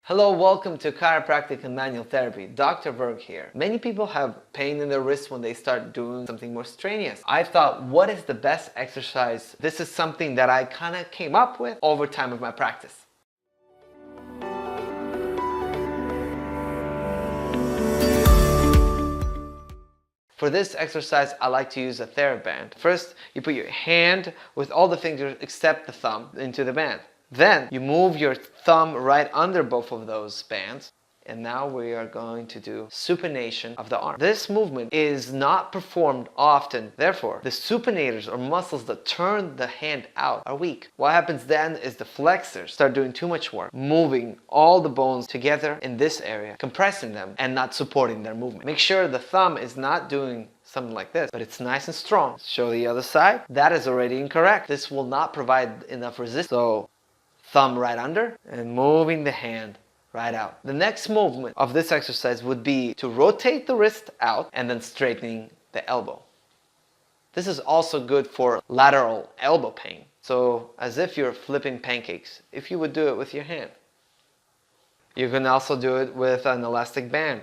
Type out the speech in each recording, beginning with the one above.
Hello, welcome to Chiropractic and Manual Therapy. Dr. Verg here. Many people have pain in their wrists when they start doing something more strenuous. I thought, what is the best exercise? This is something that I kind of came up with over time of my practice. For this exercise, I like to use a TheraBand. First, you put your hand with all the fingers except the thumb into the band. Then you move your thumb right under both of those bands. And now we are going to do supination of the arm. This movement is not performed often. Therefore, the supinators or muscles that turn the hand out are weak. What happens then is the flexors start doing too much work, moving all the bones together in this area, compressing them and not supporting their movement. Make sure the thumb is not doing something like this, but it's nice and strong. Show the other side. That is already incorrect. This will not provide enough resistance. So, thumb right under and moving the hand right out. The next movement of this exercise would be to rotate the wrist out and then straightening the elbow. This is also good for lateral elbow pain. So as if you're flipping pancakes, if you would do it with your hand. You can also do it with an elastic band.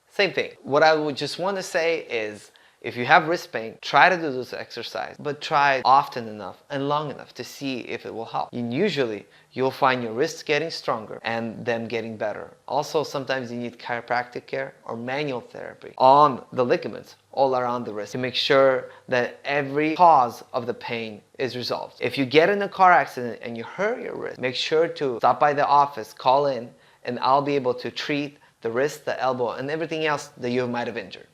Same thing. What I would just want to say is, if you have wrist pain, try to do this exercise, but try often enough and long enough to see if it will help. And usually, you'll find your wrists getting stronger and them getting better. Also, sometimes you need chiropractic care or manual therapy on the ligaments all around the wrist to make sure that every cause of the pain is resolved. If you get in a car accident and you hurt your wrist, make sure to stop by the office, call in, and I'll be able to treat the wrist, the elbow, and everything else that you might have injured.